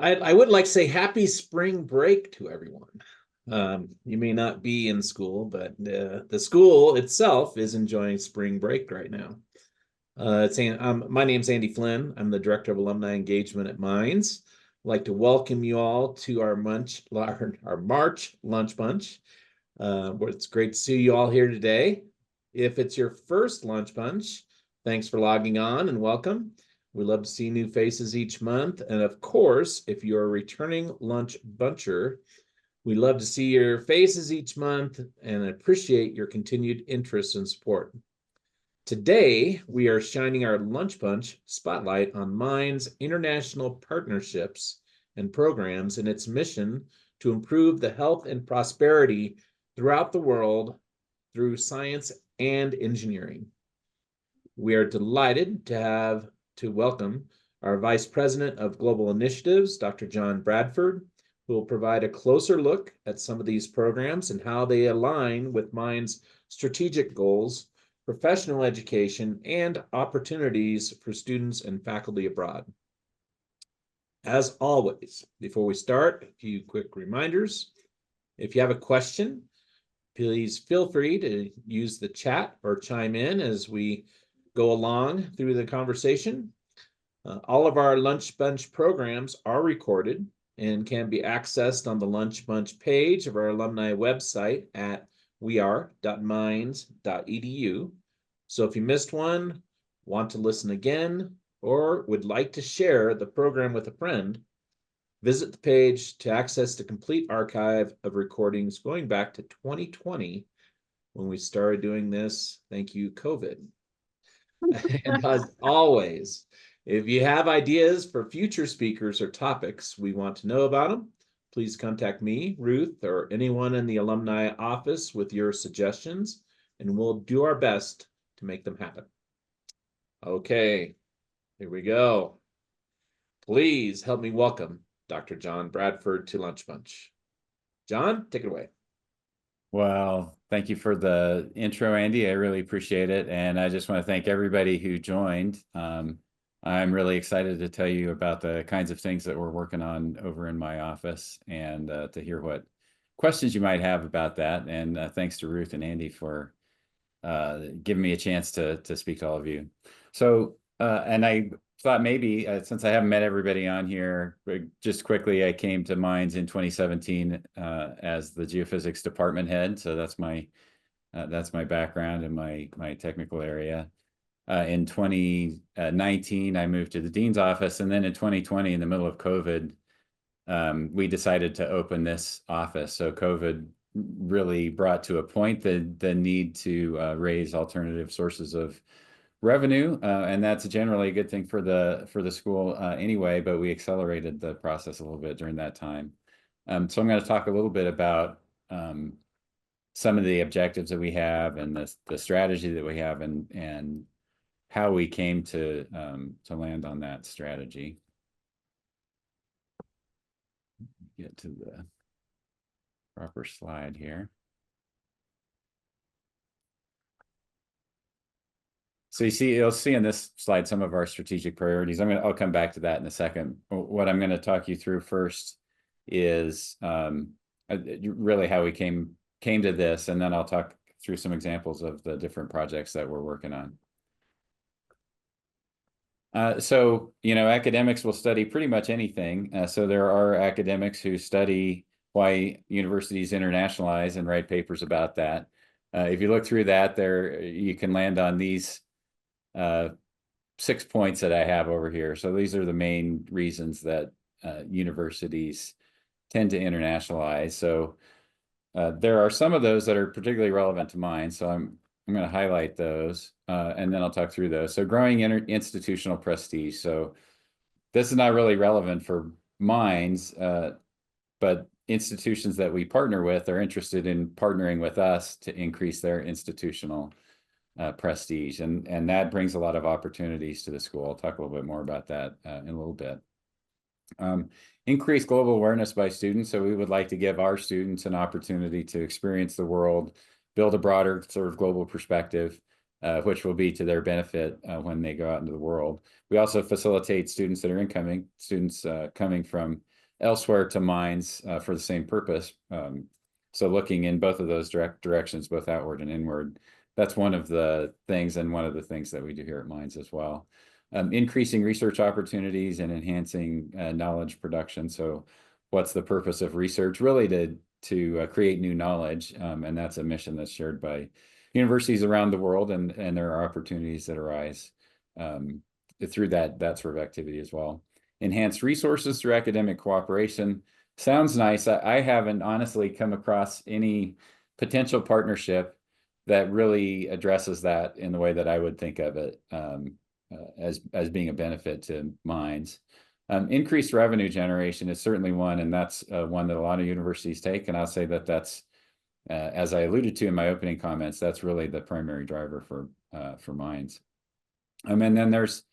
I would like to say happy spring break to everyone. You may not be in school, but the school itself is enjoying spring break right now. My name's Andy Flynn. I'm the Director of Alumni Engagement at Mines. I'd like to welcome you all to our March Lunch Bunch. It's great to see you all here today. If it's your first Lunch Bunch, thanks for logging on and welcome. We love to see new faces each month. And of course, if you're a returning lunch buncher, we love to see your faces each month and appreciate your continued interest and support. Today, we are shining our Lunch Bunch spotlight on Mines' international partnerships and programs and its mission to improve the health and prosperity throughout the world through science and engineering. We are delighted to welcome our Vice President of Global Initiatives, Dr. John Bradford, who will provide a closer look at some of these programs and how they align with Mines' strategic goals, professional education, and opportunities for students and faculty abroad. As always, before we start, a few quick reminders. If you have a question, please feel free to use the chat or chime in as we go along through the conversation. All of our Lunch Bunch programs are recorded and can be accessed on the Lunch Bunch page of our alumni website at weare.mines.edu. So if you missed one, want to listen again, or would like to share the program with a friend, visit the page to access the complete archive of recordings going back to 2020 when we started doing this. Thank you, COVID. And as always, if you have ideas for future speakers or topics we want to know about them, please contact me, Ruth, or anyone in the alumni office with your suggestions, and we'll do our best to make them happen. Okay, here we go. Please help me welcome Dr. John Bradford to Lunch Bunch. John, take it away. Well, thank you for the intro, Andy. I really appreciate it. And I just want to thank everybody who joined. I'm really excited to tell you about the kinds of things that we're working on over in my office and to hear what questions you might have about that. And thanks to Ruth and Andy for giving me a chance to speak to all of you. So, and I thought maybe since I haven't met everybody on here, just quickly, I came to Mines in 2017 as the geophysics department head. So that's my background in my technical area. In 2019, I moved to the dean's office, and then in 2020, in the middle of COVID, we decided to open this office. So COVID really brought to a point the need to raise alternative sources of revenue, and that's generally a good thing for the school anyway, but we accelerated the process a little bit during that time. So I'm going to talk a little bit about some of the objectives that we have and the strategy that we have and how we came to land on that strategy. Get to the proper slide here. So you'll see in this slide some of our strategic priorities. I'll come back to that in a second. What I'm going to talk you through first is really how we came to this, and then I'll talk through some examples of the different projects that we're working on. So, academics will study pretty much anything. So there are academics who study why universities internationalize and write papers about that. If you look through that, you can land on these 6 points that I have over here. So these are the main reasons that universities tend to internationalize. So there are some of those that are particularly relevant to mine. So I'm going to highlight those and then I'll talk through those. So growing institutional prestige. So this is not really relevant for mines, but institutions that we partner with are interested in partnering with us to increase their institutional prestige, and that brings a lot of opportunities to the school. I'll talk a little bit more about that in a little bit. Increase global awareness by students. So we would like to give our students an opportunity to experience the world, build a broader sort of global perspective, which will be to their benefit when they go out into the world. We also facilitate students that are incoming, students coming from elsewhere to Minds for the same purpose. So looking in both of those directions, both outward and inward, that's one of the things, and one of the things that we do here at Minds as well. Increasing research opportunities and enhancing knowledge production. So what's the purpose of research? Really to create new knowledge, and that's a mission that's shared by universities around the world, and there are opportunities that arise through that sort of activity as well. Enhanced resources through academic cooperation. Sounds nice. I haven't honestly come across any potential partnership that really addresses that in the way that I would think of it as being a benefit to Minds. Increased revenue generation is certainly one, and that's one that a lot of universities take. And I'll say that that's, as I alluded to in my opening comments, that's really the primary driver for Minds. And then there's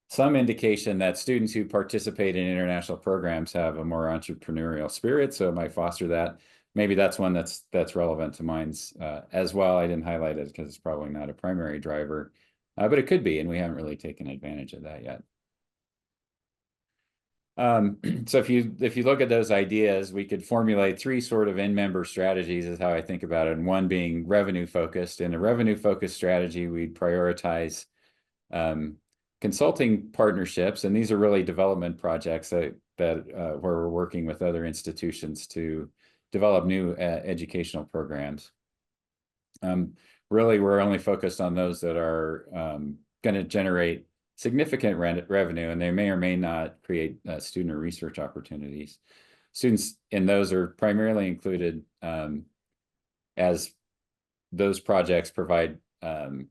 some indication that students who participate in international programs have a more entrepreneurial spirit, so it might foster that. Maybe that's one that's relevant to Minds as well. I didn't highlight it because it's probably not a primary driver, but it could be, and we haven't really taken advantage of that yet. So if you look at those ideas, we could formulate three sort of in-member strategies is how I think about it. And one being revenue focused. In a revenue focused strategy, we'd prioritize consulting partnerships, and these are really development projects that where we're working with other institutions to develop new educational programs. Really, we're only focused on those that are going to generate significant revenue, and they may or may not create student or research opportunities. Students in those are primarily included as those projects provide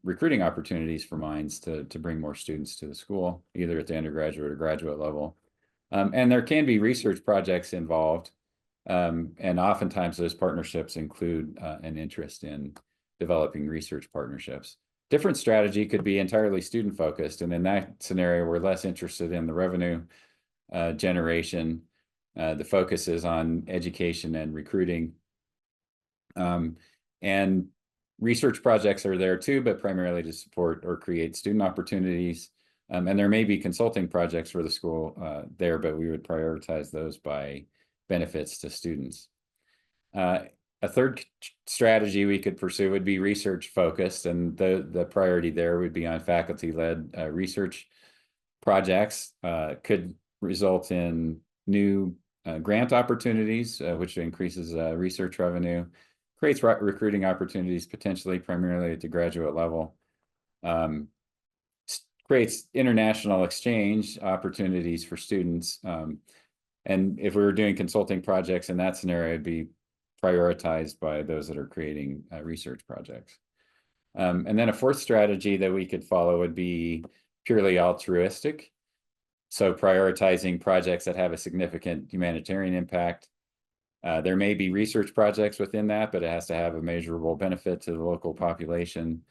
recruiting opportunities for Minds to bring more students to the school, either at the undergraduate or graduate level. And there can be research projects involved, and oftentimes those partnerships include an interest in developing research partnerships. Different strategy could be entirely student focused, and in that scenario, we're less interested in the revenue generation. The focus is on education and recruiting. And research projects are there too, but primarily to support or create student opportunities. And there may be consulting projects for the school there, but we would prioritize those by benefits to students. A third strategy we could pursue would be research focused, and the priority there would be on faculty-led research projects. Could result in new grant opportunities, which increases research revenue, creates recruiting opportunities, potentially primarily at the graduate level, creates international exchange opportunities for students. And if we were doing consulting projects in that scenario, it'd be prioritized by those that are creating research projects. And then a fourth strategy that we could follow would be purely altruistic. So prioritizing projects that have a significant humanitarian impact. There may be research projects within that, but it has to have a measurable benefit to the local population.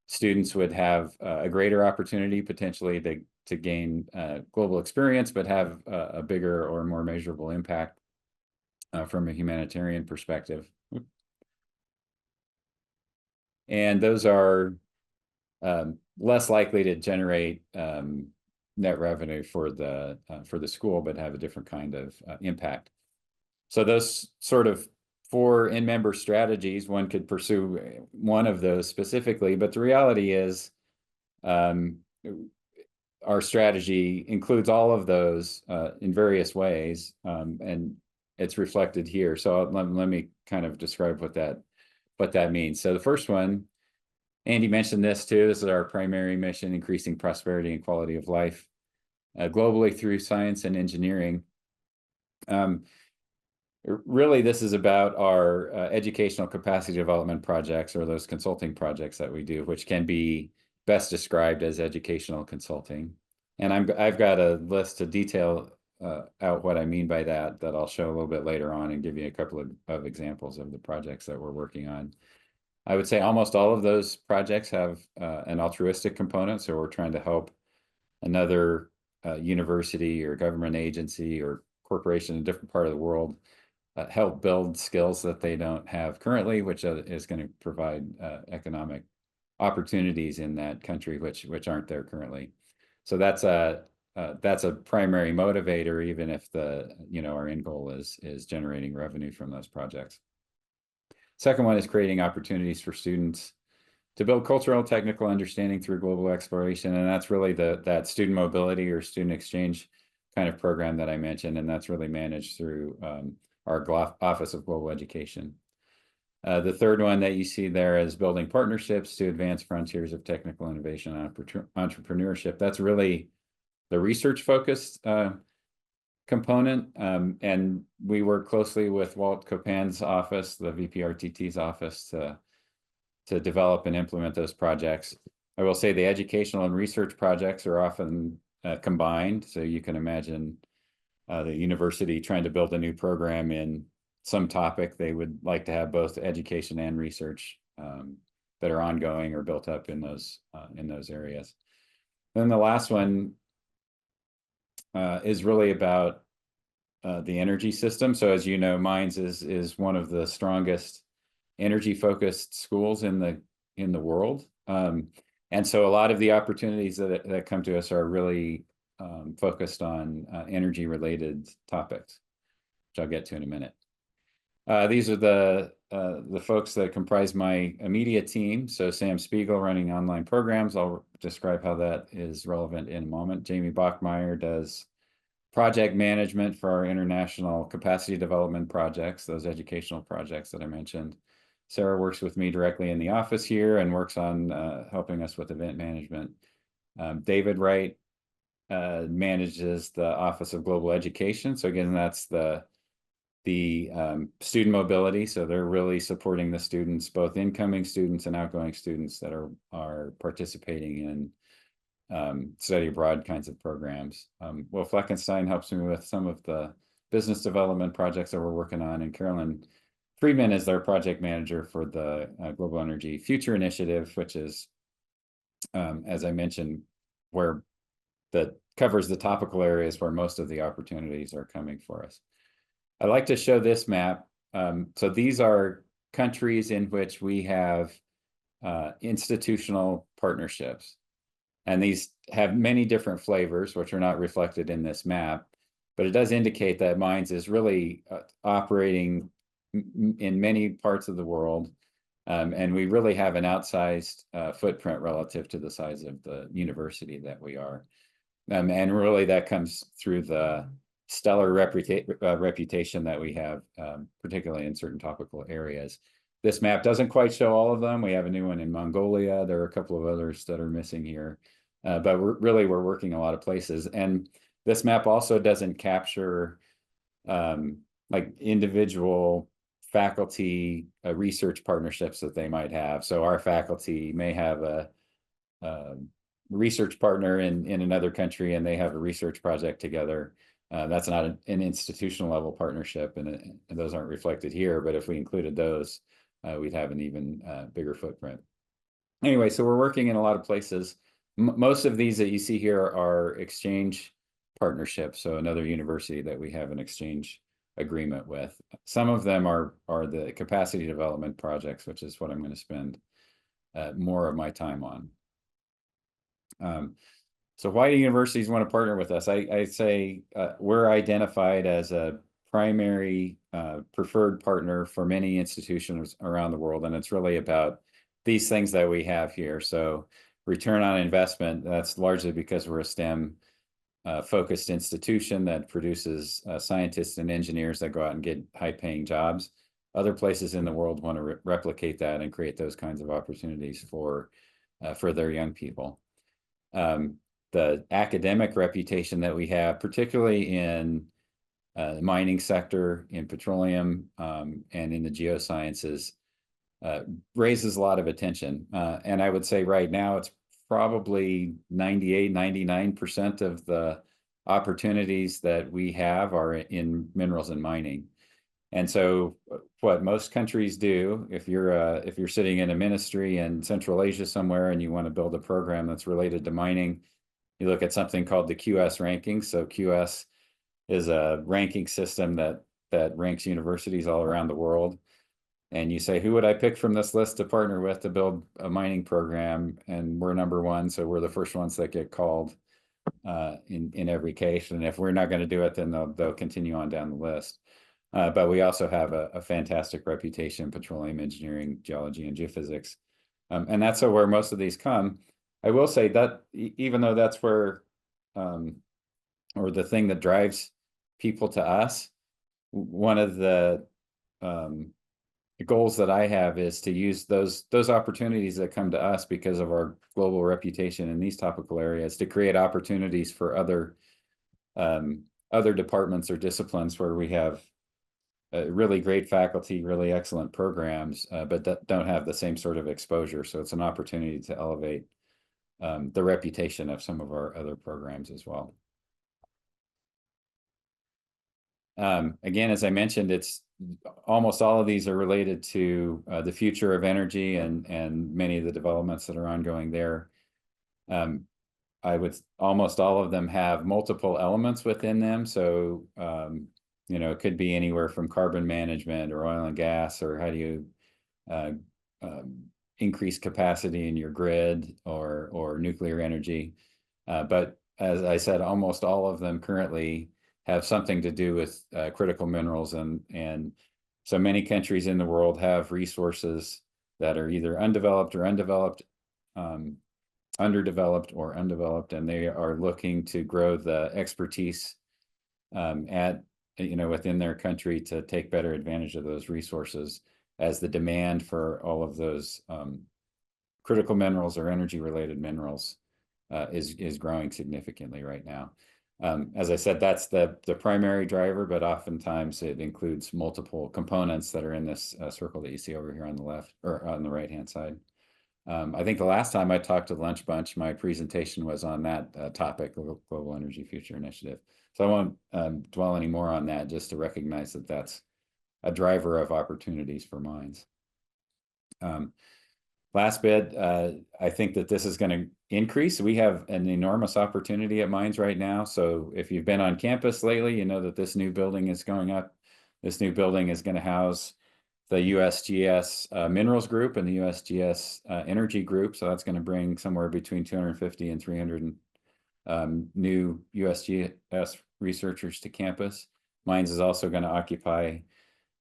Students would have a greater opportunity potentially to gain global experience, but have a bigger or more measurable impact from a humanitarian perspective. And those are less likely to generate net revenue for the school, but have a different kind of impact. So those sort of 4 in-member strategies, one could pursue one of those specifically, but the reality is our strategy includes all of those in various ways, and it's reflected here. So let me kind of describe what that means. So the first one, Andy mentioned this too. This is our primary mission: increasing prosperity and quality of life globally through science and engineering. Really, this is about our educational capacity development projects, or those consulting projects that we do, which can be best described as educational consulting. And I've got a list to detail out what I mean by that I'll show a little bit later on, and give you a couple of examples of the projects that we're working on. I would say almost all of those projects have an altruistic component, so we're trying to help another university or government agency or corporation in a different part of the world help build skills that they don't have currently, which is going to provide economic opportunities in that country which aren't there currently. So that's that's a primary motivator, even if our end goal is generating revenue from those projects. Second one is creating opportunities for students to build cultural and technical understanding through global exploration. And that's really that student mobility or student exchange kind of program that I mentioned. And that's really managed through our Office of Global Education. The third one that you see there is building partnerships to advance frontiers of technical innovation and entrepreneurship. That's really the research focused component. And we work closely with Walt Copan's office, the VPRTT's office, to develop and implement those projects. I will say the educational and research projects are often combined. So you can imagine the university trying to build a new program in some topic. They would like to have both education and research that are ongoing or built up in those areas. Then the last one is really about the energy system. So as you know, Mines is one of the strongest energy focused schools in the world. And so a lot of the opportunities that come to us are really focused on energy related topics, which I'll get to in a minute. These are the folks that comprise my immediate team. So Sam Spiegel running online programs. I'll describe how that is relevant in a moment. Jamie Bachmeyer does project management for our international capacity development projects, those educational projects that I mentioned. Sarah works with me directly in the office here and works on helping us with event management. David Wright manages the Office of Global Education. So again, that's the student mobility. So they're really supporting the students, both incoming students and outgoing students that are participating in study abroad kinds of programs. Will Fleckenstein helps me with some of the business development projects that we're working on, and Carolyn Friedman is their project manager for the Global Energy Future Initiative, which is, as I mentioned, where that covers the topical areas where most of the opportunities are coming for us. I like to show this map. So these are countries in which we have institutional partnerships. And these have many different flavors, which are not reflected in this map, but it does indicate that Mines is really operating in many parts of the world. And we really have an outsized footprint relative to the size of the university that we are. And really that comes through the stellar reputation that we have, particularly in certain topical areas. This map doesn't quite show all of them. We have a new one in Mongolia. There are a couple of others that are missing here, but we're working a lot of places. And this map also doesn't capture like individual faculty research partnerships that they might have. So our faculty may have a research partner in another country, and they have a research project together. That's not an institutional level partnership, and those aren't reflected here. But if we included those, we'd have an even bigger footprint. Anyway, so we're working in a lot of places. Most of these that you see here are exchange partnerships. So another university that we have an exchange agreement with. Some of them are the capacity development projects, which is what I'm going to spend more of my time on. So why do universities want to partner with us? I say we're identified as a primary preferred partner for many institutions around the world. And it's really about these things that we have here. So return on investment, that's largely because we're a STEM focused institution that produces scientists and engineers that go out and get high paying jobs. Other places in the world want to replicate that and create those kinds of opportunities for their young people. The academic reputation that we have, particularly in the mining sector, in petroleum, and in the geosciences, raises a lot of attention. And I would say right now it's probably 98, 99% of the opportunities that we have are in minerals and mining. And so what most countries do, if you're sitting in a ministry in Central Asia somewhere and you want to build a program that's related to mining, you look at something called the QS ranking. So QS is a ranking system that ranks universities all around the world. And you say, who would I pick from this list to partner with to build a mining program? And we're number one, so we're the first ones that get called. in every case. And if we're not going to do it, then they'll continue on down the list. But we also have a fantastic reputation in petroleum engineering, geology, and geophysics. And that's where most of these come. I will say that even though that's where, or the thing that drives people to us, one of the goals that I have is to use those opportunities that come to us because of our global reputation in these topical areas to create opportunities for other departments or disciplines where we have really great faculty, really excellent programs, but that don't have the same sort of exposure. So it's an opportunity to elevate the reputation of some of our other programs as well. Again, as I mentioned, it's almost all of these are related to the future of energy and many of the developments that are ongoing there. Almost all of them have multiple elements within them. So, it could be anywhere from carbon management or oil and gas, or how do you increase capacity in your grid, or nuclear energy. But as I said, almost all of them currently have something to do with critical minerals, and so many countries in the world have resources that are either undeveloped or underdeveloped, or undeveloped, and they are looking to grow the expertise within their country to take better advantage of those resources, as the demand for all of those critical minerals or energy related minerals is growing significantly right now. As I said, that's the primary driver, but oftentimes it includes multiple components that are in this circle that you see over here on the left, or on the right hand side. I think the last time I talked to Lunch Bunch, my presentation was on that topic, Global Energy Future Initiative. So I won't dwell any more on that, just to recognize that that's a driver of opportunities for mines. Last bit, I think that this is going to increase. We have an enormous opportunity at mines right now. So if you've been on campus lately, you know that this new building is going up. This new building is going to house the USGS Minerals Group and the USGS Energy Group. So that's going to bring somewhere between 250 and 300 new USGS researchers to campus. Mines is also going to occupy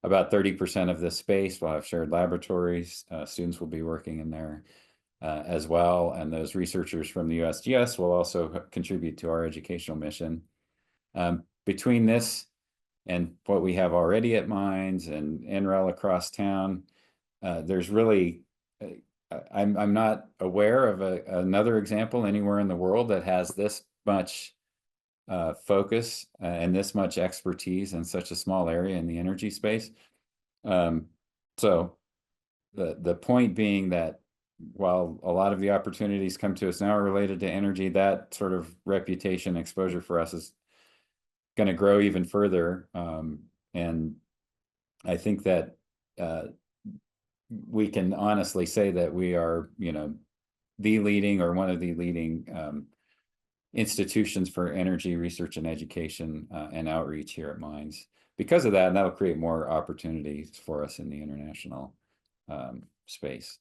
about 30% of this space. We'll have shared laboratories. Students will be working in there as well. And those researchers from the USGS will also contribute to our educational mission. Between this and what we have already at mines and NREL across town, there's really, I'm not aware of another example anywhere in the world that has this much focus and this much expertise in such a small area in the energy space. So the point being that while a lot of the opportunities come to us now are related to energy, that sort of reputation exposure for us is going to grow even further. And I think that we can honestly say that we are, the leading or one of the leading institutions for energy research and education and outreach here at Mines. Because of that, and that'll create more opportunities for us in the international space.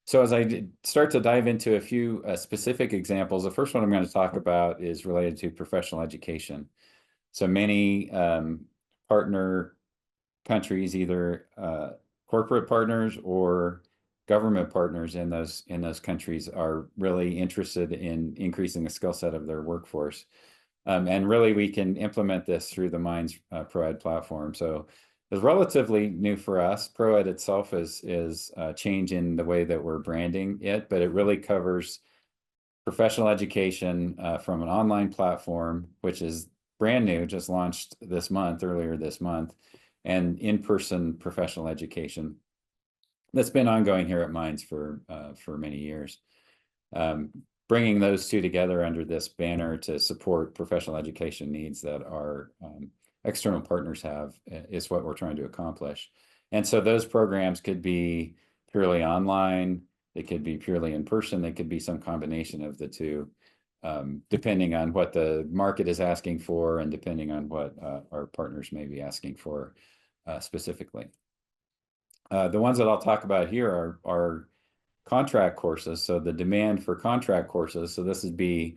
So as I start to dive into a few specific examples, the first one I'm going to talk about is related to professional education. So many partner countries, either corporate partners or government partners in those countries, are really interested in increasing the skill set of their workforce. And really, we can implement this through the Mines ProEd platform. So it's relatively new for us. ProEd itself is a change in the way that we're branding it, but it really covers professional education from an online platform, which is brand new, just launched earlier this month, and in-person professional education that's been ongoing here at Mines for many years. Bringing those two together under this banner to support professional education needs that our external partners have is what we're trying to accomplish. And so those programs could be purely online, they could be purely in person, they could be some combination of the two, depending on what the market is asking for and depending on what our partners may be asking for specifically. The ones that I'll talk about here are contract courses. So the demand for contract courses. So this would be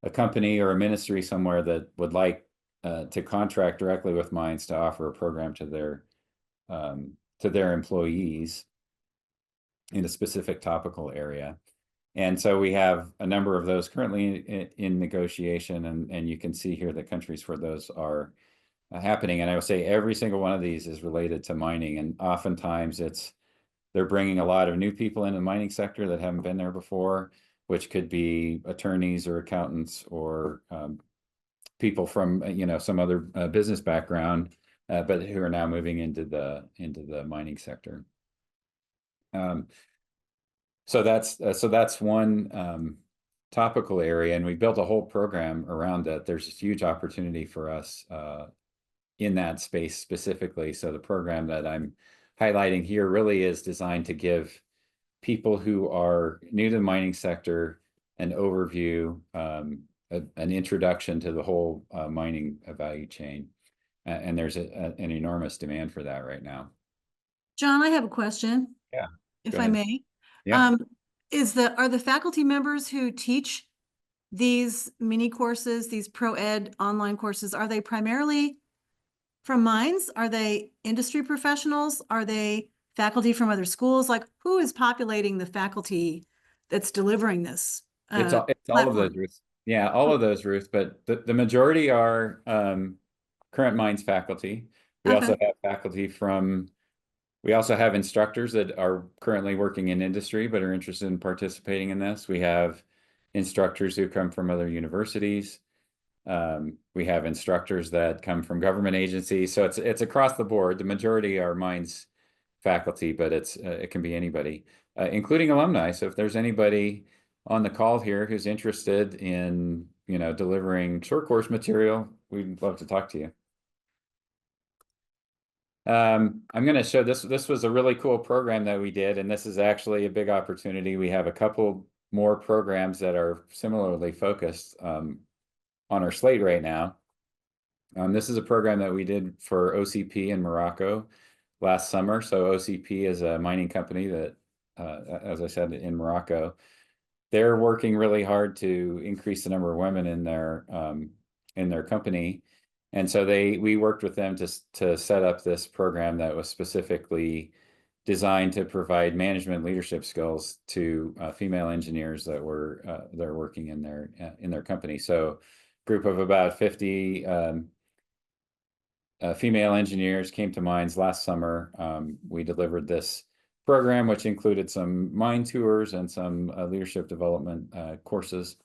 a company or a ministry somewhere that would like to contract directly with Minds to offer a program to their employees in a specific topical area. And so we have a number of those currently in negotiation, and you can see here the countries where those are happening. And I would say every single one of these is related to mining, and oftentimes they're bringing a lot of new people in the mining sector that haven't been there before, which could be attorneys or accountants or people from some other business background, but who are now moving into the mining sector. So that's one topical area, and we built a whole program around it. There's a huge opportunity for us in that space specifically. So the program that I'm highlighting here really is designed to give people who are new to the mining sector an overview, an introduction to the whole mining value chain. And there's an enormous demand for that right now. John, I have a question. Yeah, if I may. Yeah. Are the faculty members who teach these mini courses, these pro ed online courses, are they primarily from Minds? Are they industry professionals? Are they faculty from other schools? Like, who is populating the faculty that's delivering this? It's all of those, Ruth. Yeah, all of those, Ruth. But the majority are current Minds faculty. We also have faculty from. We also have instructors that are currently working in industry but are interested in participating in this. We have instructors who come from other universities. We have instructors that come from government agencies. So it's across the board. The majority are Minds faculty, but it can be anybody, including alumni. So if there's anybody on the call here who's interested in delivering short course material, we'd love to talk to you. I'm going to show this. This was a really cool program that we did, and this is actually a big opportunity. We have a couple more programs that are similarly focused on our slate right now. This is a program that we did for OCP in Morocco last summer. So OCP is a mining company that, as I said, in Morocco, they're working really hard to increase the number of women in their company. And so we worked with them to set up this program that was specifically designed to provide management leadership skills to female engineers that were they're working in their company. So a group of about 50 female engineers came to Minds last summer. We delivered this program, which included some mine tours and some leadership development courses.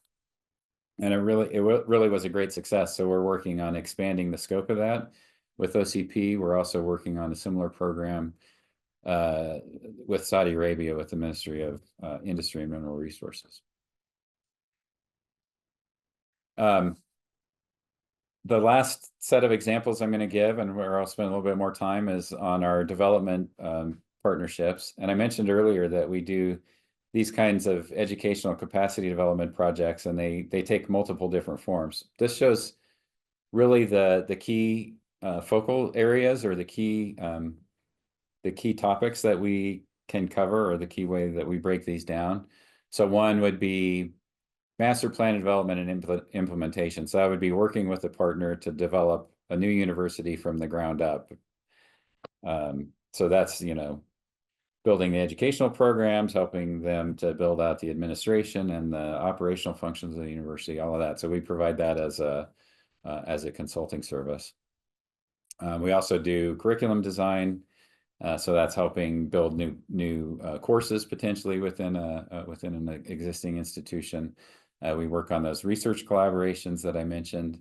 And it really was a great success. So we're working on expanding the scope of that with OCP. We're also working on a similar program with Saudi Arabia with the Ministry of Industry and Mineral Resources. The last set of examples I'm going to give, and where I'll spend a little bit more time, is on our development partnerships. And I mentioned earlier that we do these kinds of educational capacity development projects, and they take multiple different forms. This shows really the key focal areas, or the key topics that we can cover, or the key way that we break these down. So one would be master plan development and implementation. So I would be working with a partner to develop a new university from the ground up. So that's, building the educational programs, helping them to build out the administration and the operational functions of the university, all of that. So we provide that as a consulting service. We also do curriculum design. So that's helping build new courses potentially within an existing institution. We work on those research collaborations that I mentioned.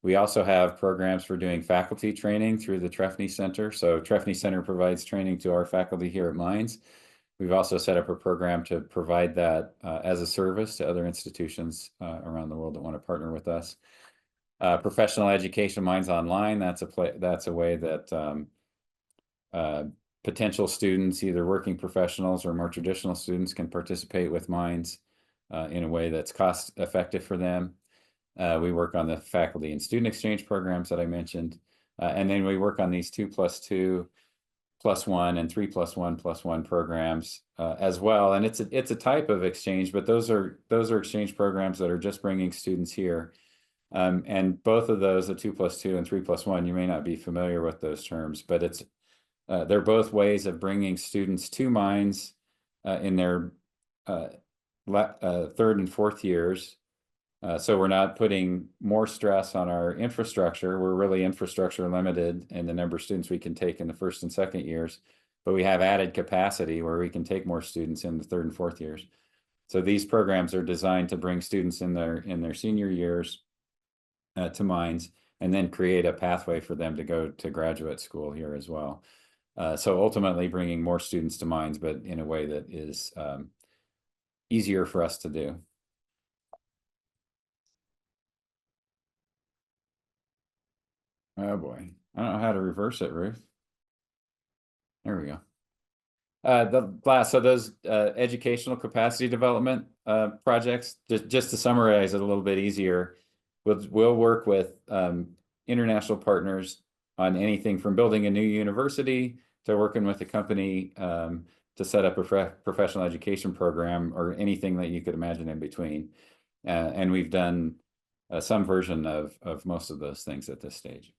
We also have programs for doing faculty training through the Trefny Center. So Trefny Center provides training to our faculty here at Minds. We've also set up a program to provide that as a service to other institutions around the world that want to partner with us. Professional education, Minds Online. That's a way that potential students, either working professionals or more traditional students, can participate with Minds in a way that's cost effective for them. We work on the faculty and student exchange programs that I mentioned. And then we work on these 2+2 3+1 and 3+1+1 programs as well. And it's a type of exchange, but those are exchange programs that are just bringing students here. And both of those, the 2+2 and 3+1, you may not be familiar with those terms, but they're both ways of bringing students to Mines in their third and fourth years. So we're not putting more stress on our infrastructure. We're really infrastructure limited in the number of students we can take in the first and second years, but we have added capacity where we can take more students in the third and fourth years. So these programs are designed to bring students in their senior years to Mines, and then create a pathway for them to go to graduate school here as well. So ultimately bringing more students to Mines, but in a way that is easier for us to do. Oh boy, I don't know how to reverse it, Ruth. There we go. So those educational capacity development projects, just to summarize it a little bit easier, we'll work with international partners on anything from building a new university to working with a company to set up a professional education program, or anything that you could imagine in between. And we've done some version of most of those things at this stage.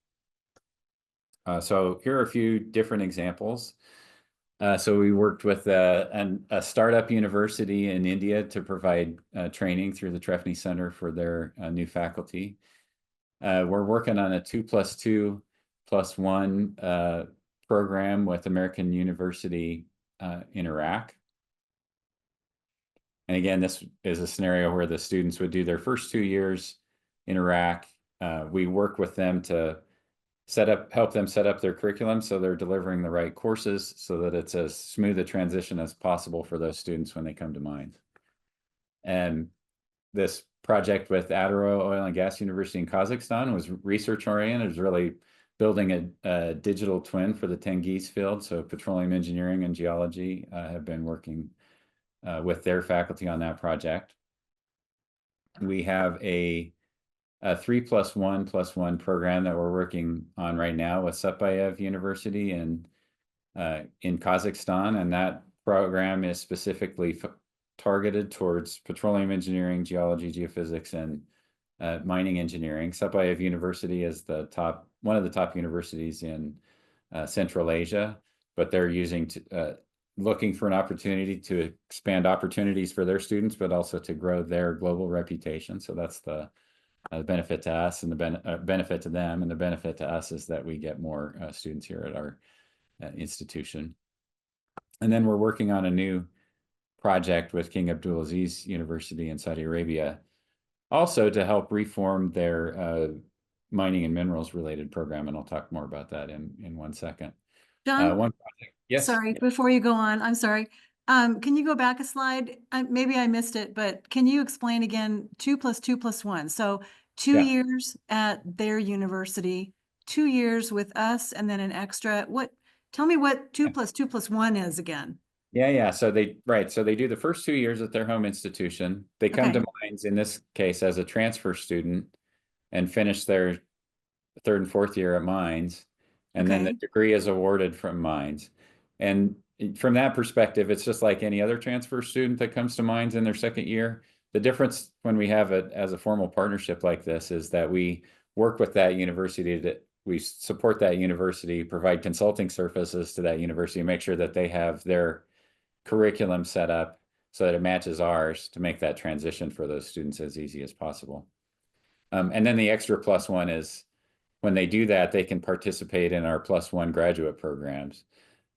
So here are a few different examples. So we worked with a startup university in India to provide training through the Trefny Center for their new faculty. We're working on a 2+2+1 program with American University in Iraq. And again, this is a scenario where the students would do their first 2 years in Iraq. We work with them to help them set up their curriculum so they're delivering the right courses so that it's as smooth a transition as possible for those students when they come to Mines. And this project with Ataro Oil and Gas University in Kazakhstan was research oriented. It was really building a digital twin for the Tengiz field. So petroleum engineering and geology have been working with their faculty on that project. We have a 3+1+1 program that we're working on right now with Sapayev University in Kazakhstan, and that program is specifically targeted towards petroleum engineering, geology, geophysics, and mining engineering. Sapayev University is one of the top universities in Central Asia, but they're looking for an opportunity to expand opportunities for their students, but also to grow their global reputation. So that's the benefit to us, and the benefit to them, and the benefit to us is that we get more students here at our institution. And then we're working on a new project with King Abdulaziz University in Saudi Arabia, also to help reform their mining and minerals related program. And I'll talk more about that in 1 second. John, one project. Yes. sorry, before you go on, I'm sorry. Can you go back a slide? Maybe I missed it, but can you explain again 2+2+1? So 2 years at their university, 2 years with us, and then an extra. Tell me what 2+2+1 is again. Yeah. So they do the first 2 years at their home institution. They come to Mines, in this case, as a transfer student, and finish their third and fourth year at Mines. And then the degree is awarded from Mines. And from that perspective, it's just like any other transfer student that comes to Mines in their second year. The difference when we have it as a formal partnership like this is that we work with that university, we support that university, provide consulting services to that university, make sure that they have their curriculum set up so that it matches ours to make that transition for those students as easy as possible. And then the extra +1 is when they do that, they can participate in our +1 graduate programs.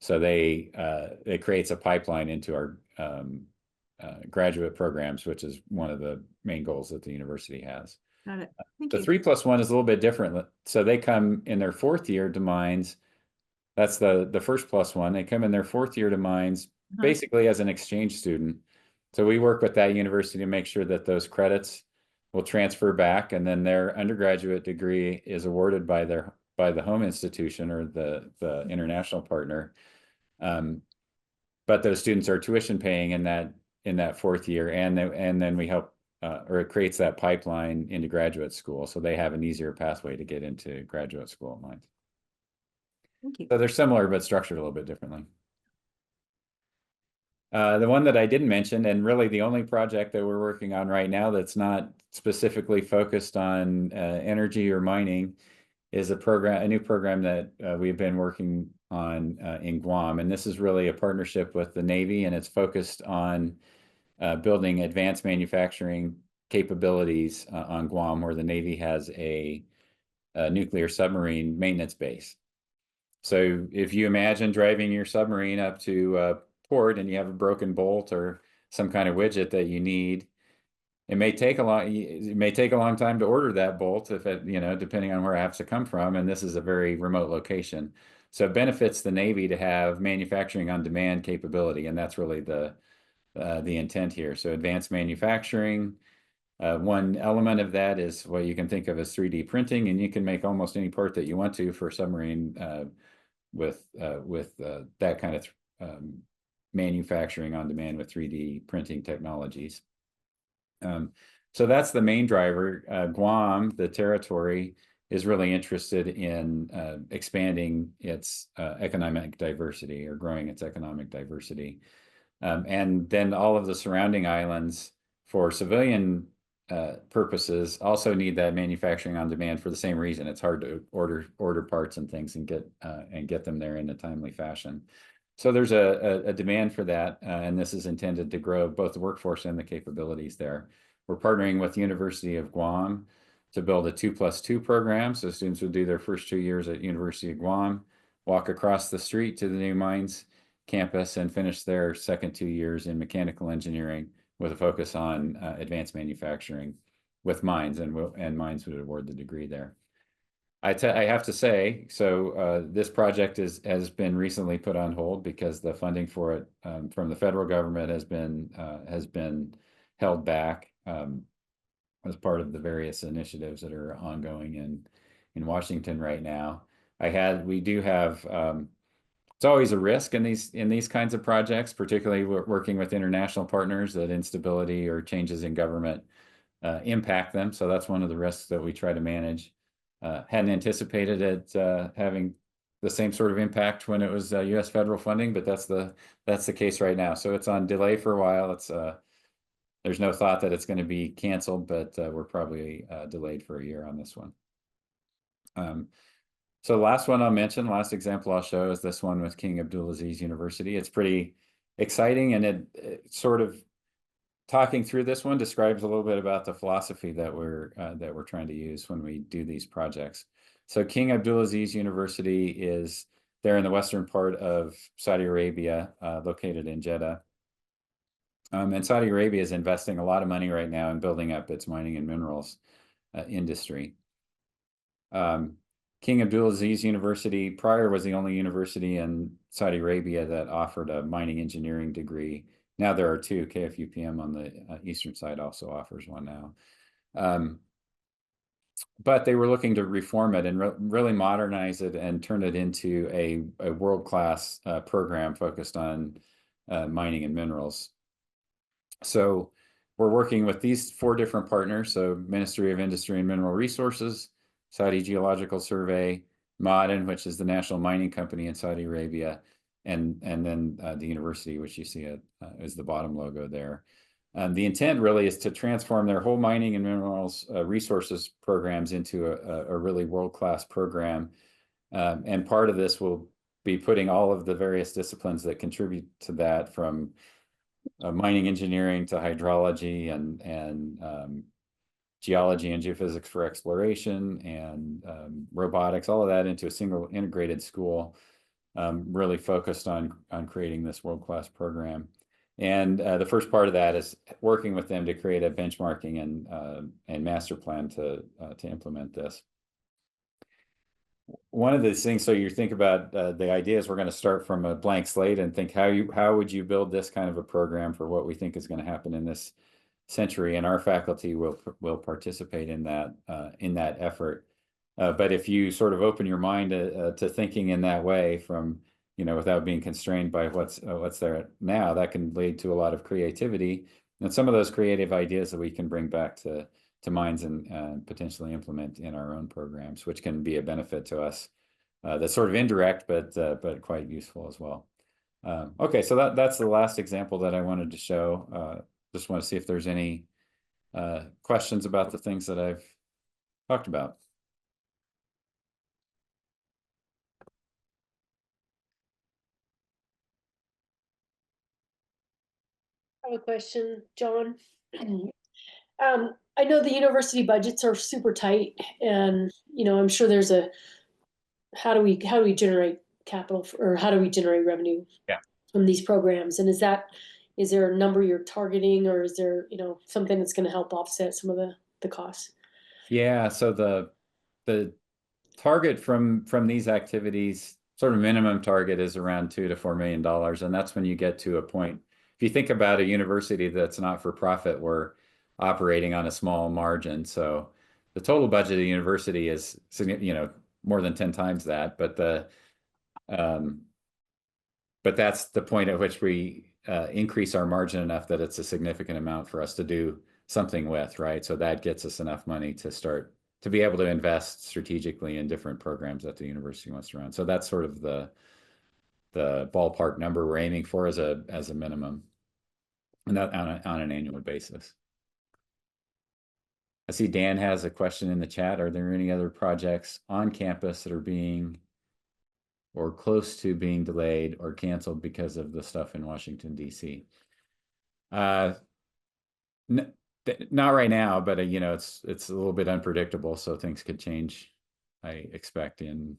So it creates a pipeline into our graduate programs, which is one of the main goals that the university has. Got it. The 3+1 is a little bit different. So they come in their fourth year to Mines. That's the first +1. They come in their fourth year to Mines, basically as an exchange student. So we work with that university to make sure that those credits will transfer back, and then their undergraduate degree is awarded by the home institution or the international partner. But those students are tuition paying in that fourth year, and then we help, or it creates that pipeline into graduate school, so they have an easier pathway to get into graduate school at Mines. Thank you. So they're similar, but structured a little bit differently. The one that I didn't mention, and really the only project that we're working on right now that's not specifically focused on energy or mining, is a new program that we've been working on in Guam. And this is really a partnership with the Navy, and it's focused on building advanced manufacturing capabilities on Guam, where the Navy has a nuclear submarine maintenance base. So if you imagine driving your submarine up to port and you have a broken bolt or some kind of widget that you need, it may take a long time to order that bolt, if it, depending on where it has to come from, and this is a very remote location. So it benefits the Navy to have manufacturing on demand capability, and that's really the intent here. So advanced manufacturing, one element of that is what you can think of as 3D printing, and you can make almost any part that you want to for a submarine with that kind of manufacturing on demand with 3D printing technologies. So that's the main driver. Guam, the territory, is really interested in expanding its economic diversity, or growing its economic diversity. And then all of the surrounding islands, for civilian purposes, also need that manufacturing on demand for the same reason. It's hard to order parts and things and get them there in a timely fashion. So there's a demand for that, and this is intended to grow both the workforce and the capabilities there. We're partnering with the University of Guam to build a 2+2 program. So students would do their first 2 years at University of Guam, walk across the street to the new mines campus, and finish their second 2 years in mechanical engineering with a focus on advanced manufacturing with mines, and mines would award the degree there. I have to say, so this project has been recently put on hold because the funding for it from the federal government has been held back as part of the various initiatives that are ongoing in Washington right now. We do have it's always a risk in these kinds of projects, particularly working with international partners, that instability or changes in government impact them. So that's one of the risks that we try to manage. Hadn't anticipated it having the same sort of impact when it was U.S. federal funding, but that's the case right now. So it's on delay for a while. There's no thought that it's going to be canceled, but we're probably delayed for a year on this one. So the last one I'll mention, last example I'll show, is this one with King Abdulaziz University. It's pretty exciting, and it sort of, talking through this one, describes a little bit about the philosophy that we're trying to use when we do these projects. So King Abdulaziz University is there in the western part of Saudi Arabia, located in Jeddah. And Saudi Arabia is investing a lot of money right now in building up its mining and minerals industry. King Abdulaziz University prior was the only university in Saudi Arabia that offered a mining engineering degree. Now there are two. KFUPM on the eastern side also offers one now. But they were looking to reform it and really modernize it and turn it into a world-class program focused on mining and minerals. So we're working with these 4 different partners. So Ministry of Industry and Mineral Resources, Saudi Geological Survey, Ma'aden, which is the national mining company in Saudi Arabia, and then the university, which you see is the bottom logo there. The intent really is to transform their whole mining and minerals resources programs into a really world-class program. And part of this will be putting all of the various disciplines that contribute to that, from mining engineering to hydrology and geology and geophysics for exploration, and robotics, all of that into a single integrated school, really focused on creating this world-class program. And the first part of that is working with them to create a benchmarking and master plan to implement this. One of the things, so you think about the idea is we're going to start from a blank slate and think how would you build this kind of a program for what we think is going to happen in this century, and our faculty will participate in that effort. But if you sort of open your mind to thinking in that way, from without being constrained by what's there now, that can lead to a lot of creativity, and some of those creative ideas that we can bring back to mines and potentially implement in our own programs, which can be a benefit to us that's sort of indirect, but quite useful as well. Okay, so that's the last example that I wanted to show. Just want to see if there's any questions about the things that I've talked about. I have a question, John. I know the university budgets are super tight, and I'm sure there's a how do we generate capital or how do we generate revenue Yeah. from these programs? And is there a number you're targeting, or is there something that's going to help offset some of the costs? Yeah, so the target from these activities, sort of minimum target, is around $2 to $4 million, and that's when you get to a point. If you think about a university that's not for profit, we're operating on a small margin, so the total budget of the university is more than 10 times that, but that's the point at which we increase our margin enough that it's a significant amount for us to do something with, right? So that gets us enough money to start to be able to invest strategically in different programs that the university wants to run. So that's sort of the ballpark number we're aiming for as a minimum, and that on an annual basis. I see Dan has a question in the chat. Are there any other projects on campus that are being or close to being delayed or canceled because of the stuff in Washington, D.C.? Not right now, but it's a little bit unpredictable, so things could change, I expect, in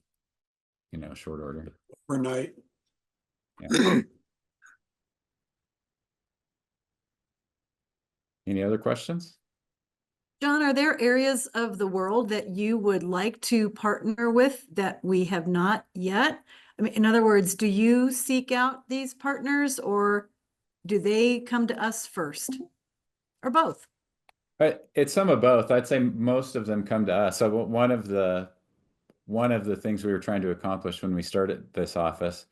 short order. Overnight. Yeah. Any other questions? John, are there areas of the world that you would like to partner with that we have not yet? I mean, in other words, do you seek out these partners, or do they come to us first, or both? It's some of both. I'd say most of them come to us. So one of the things we were trying to accomplish when we started this office,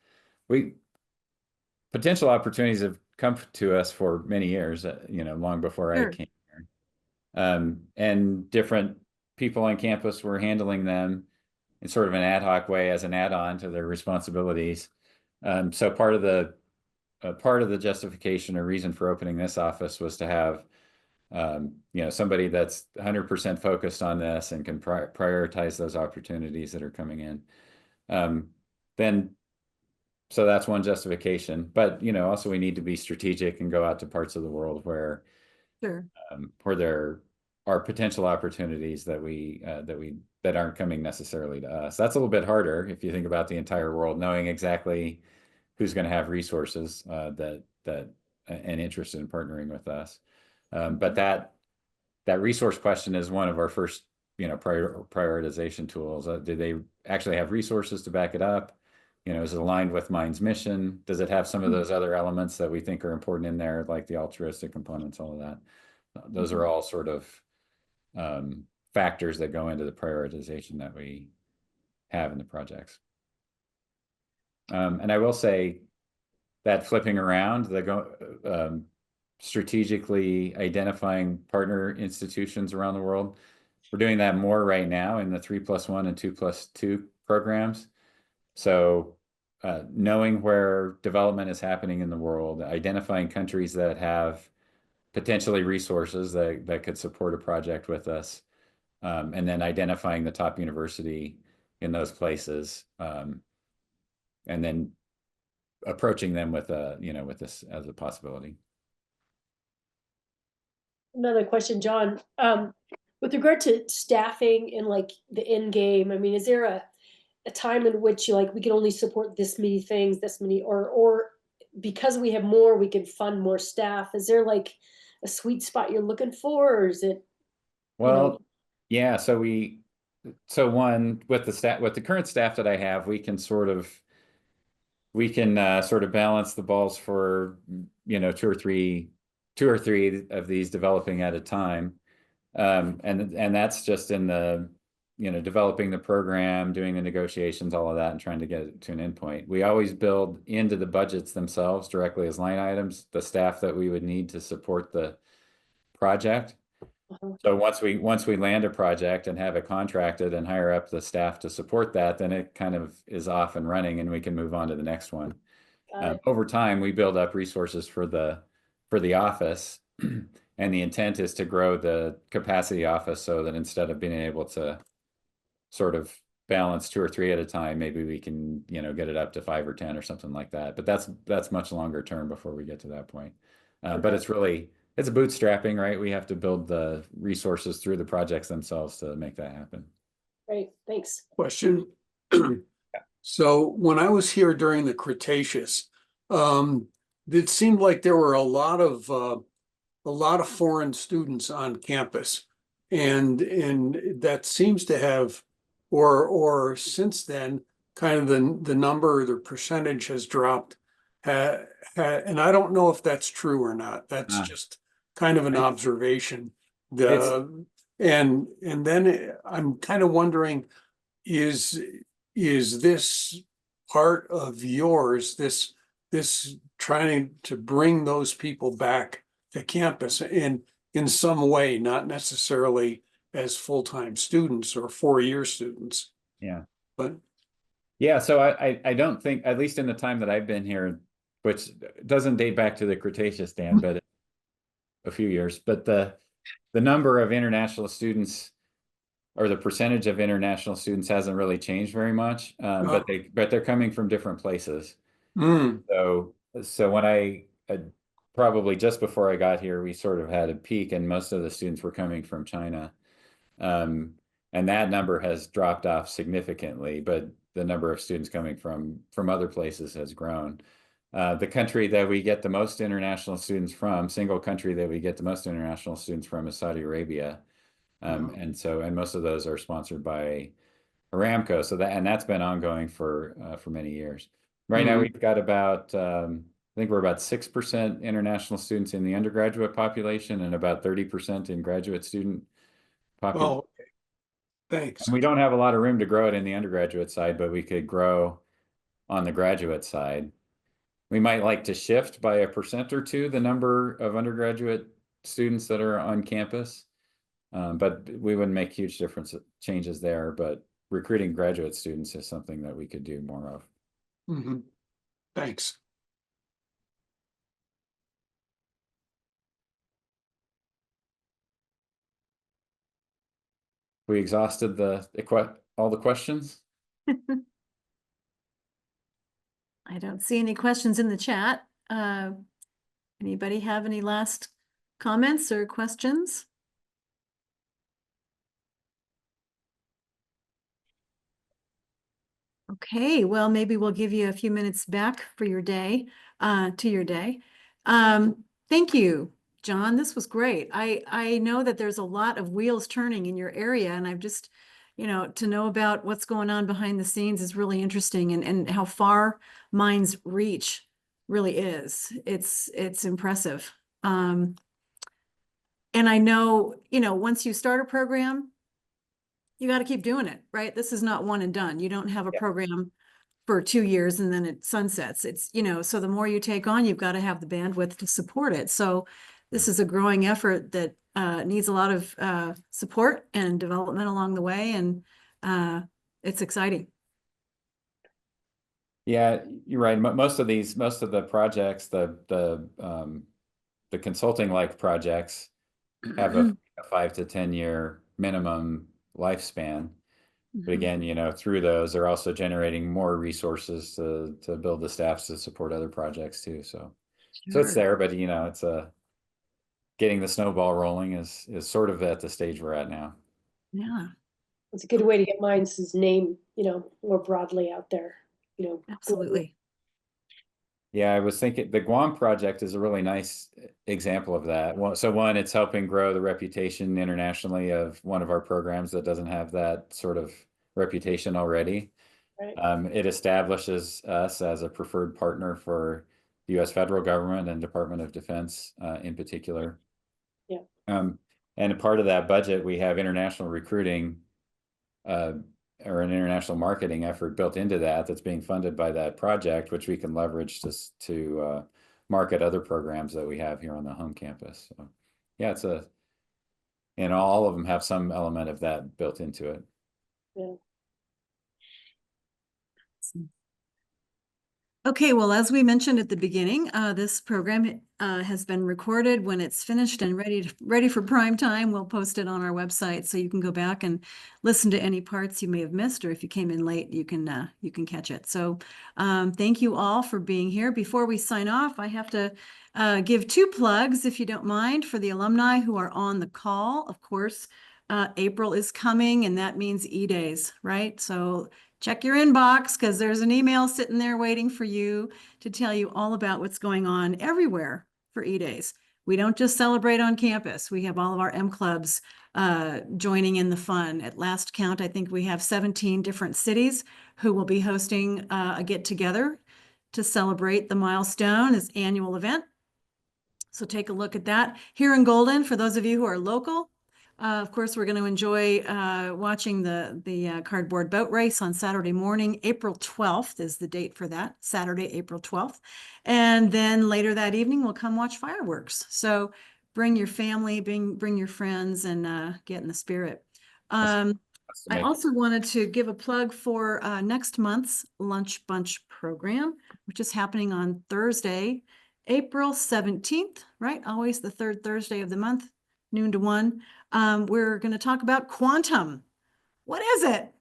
potential opportunities have come to us for many years, long before Sure. I came here. And different people on campus were handling them in sort of an ad hoc way as an add-on to their responsibilities. So part of the justification or reason for opening this office was to have somebody that's 100% focused on this and can prioritize those opportunities that are coming in. So that's one justification, but also we need to be strategic and go out to parts of the world where Sure. Where there are potential opportunities that aren't coming necessarily to us. That's a little bit harder if you think about the entire world, knowing exactly who's going to have resources and interested in partnering with us. But that resource question is one of our first prioritization tools. Do they actually have resources to back it up? Is it aligned with Mind's mission? Does it have some of those other elements that we think are important in there, like the altruistic components, all of that? Those are all sort of factors that go into the prioritization that we have in the projects. And I will say that flipping around, strategically identifying partner institutions around the world, we're doing that more right now in the 3+1 and 2+2 programs. So knowing where development is happening in the world, identifying countries that have potentially resources that could support a project with us, and then identifying the top university in those places, and then approaching them with this as a possibility. Another question, John. With regard to staffing and like the end game, I mean, is there a time in which we can only support this many things, this many, or because we have more, we can fund more staff? Is there like a sweet spot you're looking for, or is it? Well, yeah. So one, with the current staff that I have, we can sort of balance the balls for two or three of these developing at a time, and that's just in the developing the program, doing the negotiations, all of that, and trying to get it to an endpoint. We always build into the budgets themselves directly as line items the staff that we would need to support the project. Uh-huh. So once we land a project and have it contracted and hire up the staff to support that, then it kind of is off and running and we can move on to the next one. Got it. Over time, we build up resources for the office, and the intent is to grow the capacity office so that instead of being able to sort of balance 2 or 3 at a time, maybe we can, you know, get it up to 5 or 10 or something like that. But that's much longer term before we get to that point. But it's a bootstrapping, right? We have to build the resources through the projects themselves to make that happen. Great, thanks. Question. So when I was here during the Cretaceous, it seemed like there were a lot of foreign students on campus. And that seems to have, or since then, kind of the number, the percentage has dropped. And I don't know if that's true or not. That's just kind of an observation. And then I'm kind of wondering, is this part of yours, this trying to bring those people back to campus in some way, not necessarily as full-time students or 4-year students, Yeah. but Yeah, so I don't think, at least in the time that I've been here, which doesn't date back to the Cretaceous, Dan, but a few years, but the number of international students or the percentage of international students hasn't really changed very much, but they're coming from different places. So when I probably just before I got here, we sort of had a peak, and most of the students were coming from China, and that number has dropped off significantly. But the number of students coming from other places has grown. The country that we get the most international students from, single country that we get the most international students from, is Saudi Arabia. And most of those are sponsored by Aramco. So that's been ongoing for many years. Right now, we've got about, I think we're about 6% international students in the undergraduate population and about 30% in graduate student population. oh, okay. Thanks. And we don't have a lot of room to grow it in the undergraduate side, but we could grow on the graduate side. We might like to shift by 1% or 2% the number of undergraduate students that are on campus. But we wouldn't make huge changes there, but recruiting graduate students is something that we could do more of. Thanks. We exhausted all the questions? I don't see any questions in the chat. Anybody have any last comments or questions? Okay, well, maybe we'll give you a few minutes back for your day, to your day. Thank you, John. This was great. I know that there's a lot of wheels turning in your area, and I've just, to know about what's going on behind the scenes is really interesting, and how far minds reach really is. It's impressive. And I know, once you start a program, you got to keep doing it, right? This is not one and done. You don't have a program for 2 years and then it sunsets. It's, so the more you take on, you've got to have the bandwidth to support it. So this is a growing effort that needs a lot of support and development along the way. And it's exciting. Yeah, you're right. Most of the projects, the consulting like projects have a 5 to 10 year minimum lifespan. But again, through those, they're also generating more resources to build the staffs to support other projects too. So it's there, but it's getting the snowball rolling is sort of at the stage we're at now. Yeah, It's a good way to get Minds' name, more broadly out there, absolutely. Yeah, I was thinking the Guam project is a really nice example of that. So one, it's helping grow the reputation internationally of one of our programs that doesn't have that sort of reputation already. Right. It establishes us as a preferred partner for the U.S. federal government and Department of Defense in particular. Yeah. And a part of that budget, we have international recruiting or an international marketing effort built into that's being funded by that project, which we can leverage to market other programs that we have here on the home campus. So yeah, and all of them have some element of that built into it. Okay, well, as we mentioned at the beginning, this program has been recorded. When it's finished and ready for prime time, we'll post it on our website, so you can go back and listen to any parts you may have missed, or if you came in late, you can catch it. So thank you all for being here. Before we sign off, I have to give 2 plugs, if you don't mind, for the alumni who are on the call. Of course, April is coming, and that means E-Days, right? So check your inbox, because there's an email sitting there waiting for you to tell you all about what's going on everywhere for E-Days. We don't just celebrate on campus. We have all of our M clubs joining in the fun. At last count, I think we have 17 different cities who will be hosting a get-together to celebrate the milestone, this annual event. So take a look at that. Here in Golden, for those of you who are local, of course, we're going to enjoy watching the cardboard boat race on Saturday morning. April 12th is the date for that, Saturday, April 12th. And then later that evening, we'll come watch fireworks. So bring your family, bring your friends, and get in the spirit. I also wanted to give a plug for next month's Lunch Bunch program, which is happening on Thursday, April 17th, right? Always the 3rd Thursday of the month, noon to 1. We're going to talk about quantum. What is it?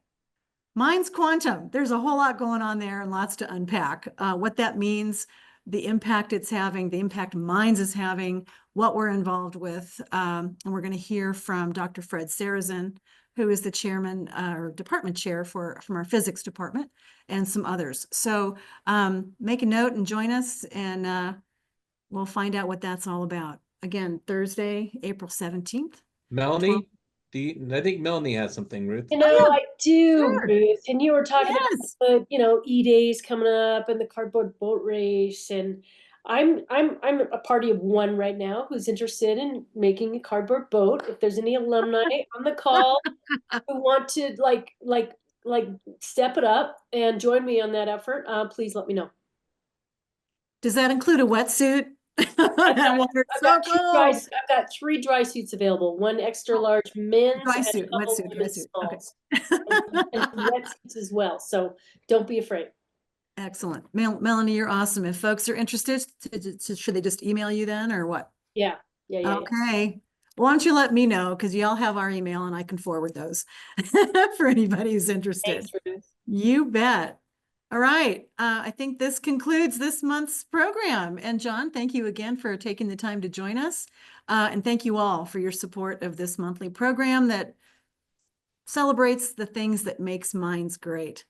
Mine's quantum. There's a whole lot going on there and lots to unpack. What that means, the impact it's having, the impact Minds is having, what we're involved with. And we're going to hear from Dr. Fred Sarazin, who is the chairman or department chair from our physics department, and some others. So make a note and join us, and we'll find out what that's all about. Again, Thursday, April 17th. Melanie, I think Melanie has something, Ruth. You know, yeah. I do, Sure. Ruth, and you were talking Yes. about the, E-Days coming up and the cardboard boat race, and I'm a party of one right now who's interested in making a cardboard boat. If there's any alumni on the call who want to like step it up and join me on that effort, please let me know. Does that include a wetsuit? That water's so cold. I've got 3 dry suits available, 1 extra large men's Dry and suit, a couple wetsuit, women's wetsuit. Okay. smalls. And some wetsuits as well, so don't be afraid. Excellent. Melanie, you're awesome. If folks are interested, should they just email you then, or what? Yeah. Okay. Why don't you let me know, because y'all have our email and I can forward those for anybody who's interested. Thanks, Ruth. You bet. All right. I think this concludes this month's program. And John, thank you again for taking the time to join us. And thank you all for your support of this monthly program that celebrates the things that makes Minds great.